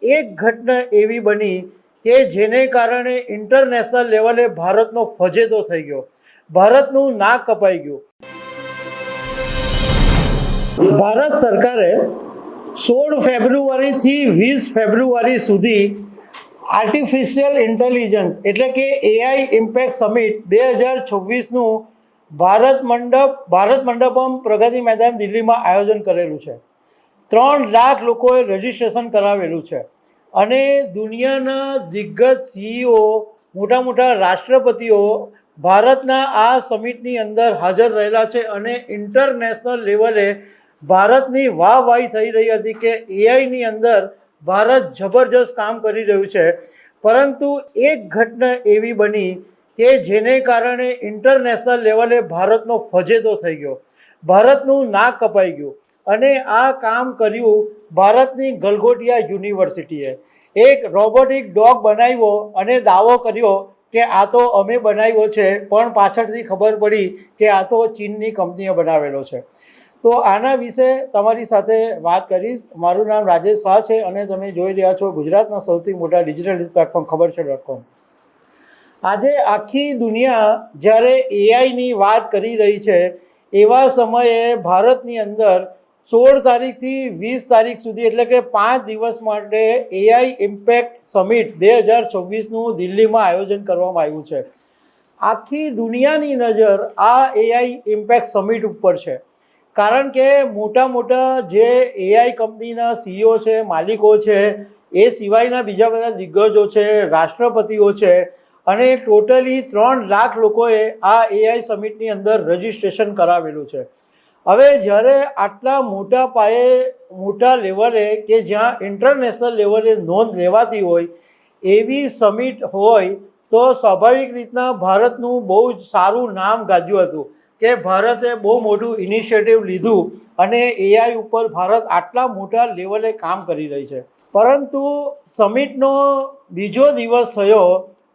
એક ઘટના એવી બની કે જેને કારણે ઇન્ટરનેશનલ લેવલે ભારતનો ફજેતો થઈ ગયો, ભારતનું નાક કપાઈ ગયું. ભારત સરકારે 16 ફેબ્રુઆરીથી 20 ફેબ્રુઆરી સુધી આર્ટિફિશિયલ ઇન્ટેલિજન્સ એટલે કે એઆઈ ઇમ્પેક્ટ સમિટ 2026નું ભારત મંડપમ પ્રગતિ મેદાન દિલ્હીમાં આયોજન કરેલું છે. 3 લાખ લોકોએ રજીસ્ટ્રેશન કરાવેલું છે અને દુનિયાના દિગ્ગજ સીઈઓ, મોટા મોટા રાષ્ટ્રપતિઓ ભારતના આ સમિટની અંદર હાજર રહેલા છે અને ઇન્ટરનેશનલ લેવલે ભારતની વાહવાહી થઈ રહી હતી કે એઆઈની અંદર ભારત જબરજસ્ત કામ કરી રહ્યું છે. પરંતુ એક ઘટના એવી બની કે જેને કારણે ઇન્ટરનેશનલ લેવલે ભારતનો ફજેતો થઈ ગયો, ભારતનું નાક કપાઈ ગયું અને આ કામ કર્યું ભારતની ગલગોટિયા યુનિવર્સિટીએ. એક રોબોટિક ડોગ બનાવ્યો અને દાવો કર્યો કે આ તો અમે બનાવ્યો છે, પણ પાછળથી ખબર પડી કે આ તો ચીનની કંપનીએ બનાવેલો છે. તો આના વિશે તમારી સાથે વાત કરીશ. મારું નામ રાજેશ શાહ છે અને તમે જોઈ રહ્યા છો ગુજરાતના સૌથી મોટા ડિજિટલ ન્યૂઝ પ્લેટફોર્મ ખબર છે.com. આજે આખી દુનિયા જ્યારે એઆઈની વાત કરી રહી છે એવા સમયે ભારતની અંદર 16 તારીખથી 20 તારીખ સુધી એટલે કે 5 દિવસ માટે એઆઈ ઇમ્પેક્ટ સમિટ 2026નું દિલ્હીમાં આયોજન કરવામાં આવ્યું છે. આખી દુનિયાની નજર આ એઆઈ ઇમ્પેક્ટ સમિટ ઉપર છે, કારણ કે મોટા મોટા જે એઆઈ કંપનીના સીઈઓ છે, માલિકો છે, એ સિવાયના બીજા બધા દિગ્ગજો છે, રાષ્ટ્રપતિઓ છે અને ટોટલી 3 લાખ લોકોએ આ એઆઈ સમિટની અંદર રજીસ્ટ્રેશન કરાવેલું છે. હવે જ્યારે આટલા મોટા પાયે, મોટા લેવલે કે જ્યાં ઇન્ટરનેશનલ લેવલે નોંધ લેવાતી હોય એવી સમિટ હોય તો સ્વાભાવિક રીતના ભારતનું બહુ જ સારું નામ ગાજ્યું હતું કે ભારતે બહુ મોટું ઇનિશિયેટિવ લીધું અને એઆઈ ઉપર ભારત આટલા મોટા લેવલે કામ કરી રહી છે. પરંતુ સમિટનો બીજો દિવસ થયો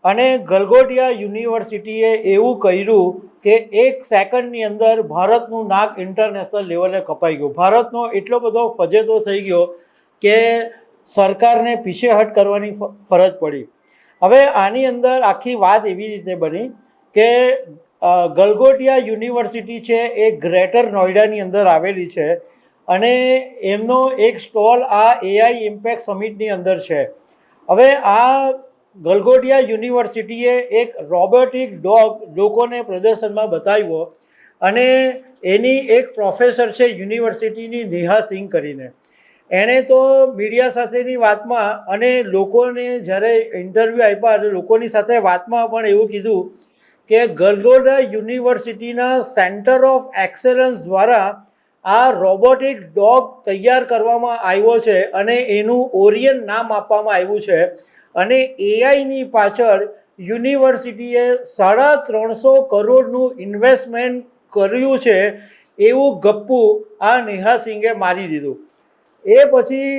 અને ગલગોટિયા યુનિવર્સિટીએ એવું કર્યું કે 1 સેકન્ડની અંદર ભારતનું નાક ઇન્ટરનેશનલ લેવલે કપાઈ ગયું. ભારતનો એટલો બધો ફજેતો થઈ ગયો કે સરકારને પીછેહટ કરવાની ફરજ પડી. હવે આની અંદર આખી વાત એવી રીતે બની કે ગલગોટિયા યુનિવર્સિટી છે એ ગ્રેટર નોઈડાની અંદર આવેલી છે અને એમનો એક સ્ટોલ આ એઆઈ ઇમ્પેક્ટ સમિટની અંદર છે. હવે આ ગલગોટિયા યુનિવર્સિટીએ એક રોબોટિક ડોગ લોકોને પ્રદર્શનમાં બતાવ્યો અને એની એક પ્રોફેસર છે યુનિવર્સિટીની નેહા સિંઘ કરીને, એણે તો મીડિયા સાથેની વાતમાં અને લોકોને જ્યારે ઇન્ટરવ્યૂ આપ્યા અને લોકોની સાથે વાતમાં પણ એવું કીધું કે ગલગોટિયા યુનિવર્સિટીના સેન્ટર ઓફ એક્સેલન્સ દ્વારા આ રોબોટિક ડોગ તૈયાર કરવામાં આવ્યો છે અને એનું ઓરિયન નામ આપવામાં આવ્યું છે અને એઆઈની પાછળ યુનિવર્સિટીએ 350 કરોડનું ઇન્વેસ્ટમેન્ટ કર્યું છે એવું ગપ્પું આ નેહા સિંઘે મારી દીધું. એ પછી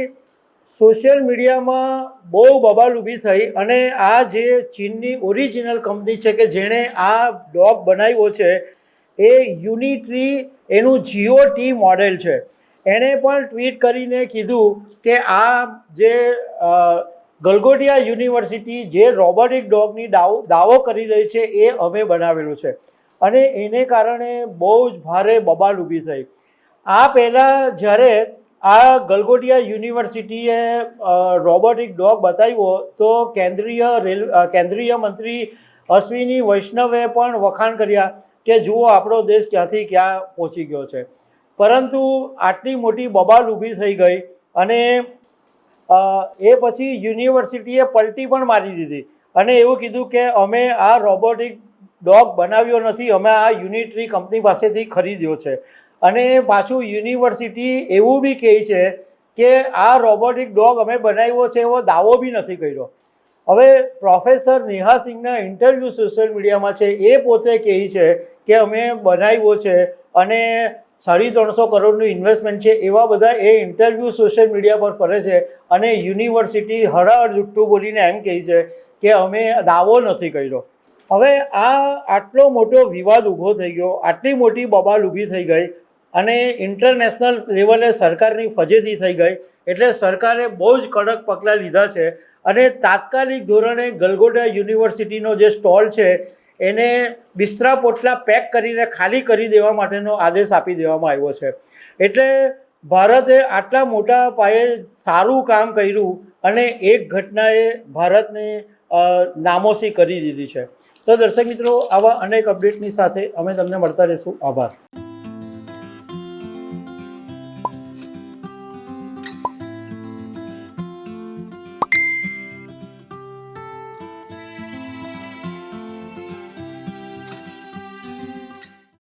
સોશિયલ મીડિયામાં બહુ બબાલ ઊભી થઈ અને આ જે ચીનની ઓરિજિનલ કંપની છે કે જેણે આ ડોગ બનાવ્યો છે એ યુનિટ્રી, એનું જીઓટી મોડેલ છે, એણે પણ ટ્વીટ કરીને કીધું કે આ જે ગલગોટિયા યુનિવર્સિટી જે રોબોટિક ડોગની દાવો કરી રહી છે એ અમે બનાવેલું છે અને એને કારણે બહુ જ ભારે બબાલ ઊભી થઈ. આ પહેલાં જ્યારે આ ગલગોટિયા યુનિવર્સિટીએ રોબોટિક ડોગ બતાવ્યો તો કેન્દ્રીય મંત્રી અશ્વિની વૈષ્ણવે પણ વખાણ કર્યા કે જુઓ આપણો દેશ ક્યાંથી ક્યાં પહોંચી ગયો છે. પરંતુ આટલી મોટી બબાલ ઊભી થઈ ગઈ અને એ પછી યુનિવર્સિટીએ પલટી પણ મારી દીધી અને એવું કીધું કે અમે આ રોબોટિક ડોગ બનાવ્યો નથી, અમે આ યુનિટ્રી કંપની પાસેથી ખરીદ્યો છે. અને પાછું યુનિવર્સિટી એવું બી કહે છે કે આ રોબોટિક ડોગ અમે બનાવ્યો છે એવો દાવો બી નથી કર્યો. હવે પ્રોફેસર નેહા સિંઘના ઇન્ટરવ્યૂ સોશિયલ મીડિયામાં છે, એ પોતે કહે છે કે અમે બનાવ્યો છે અને 350 કરોડનું ઇન્વેસ્ટમેન્ટ છે, એવા બધા એ ઇન્ટરવ્યૂ સોશિયલ મીડિયા પર ફરે છે અને યુનિવર્સિટી હળહળ જુઠ્ઠું બોલીને એમ કહે છે કે અમે દાવો નથી કર્યો. હવે આ આટલો મોટો વિવાદ ઊભો થઈ ગયો, આટલી મોટી બબાલ ઊભી થઈ ગઈ અને ઇન્ટરનેશનલ લેવલે સરકારની ફજેતી થઈ ગઈ. એટલે સરકારે બહુ જ કડક પગલાં લીધા છે અને તાત્કાલિક ધોરણે ગલગોટા યુનિવર્સિટીનો જે સ્ટોલ છે એને બિસ્તરા પોટલા પેક કરીને ખાલી કરી દેવા માટેનો આદેશ આપી દેવામાં આવ્યો છે. એટલે ભારતે આટલા મોટા પાયે સારું કામ કર્યું અને એક ઘટનાએ ભારતને નામોશી કરી દીધી છે. તો દર્શક મિત્રો, આવા અનેક અપડેટની સાથે અમે તમને મળતા રહીશું. આભાર.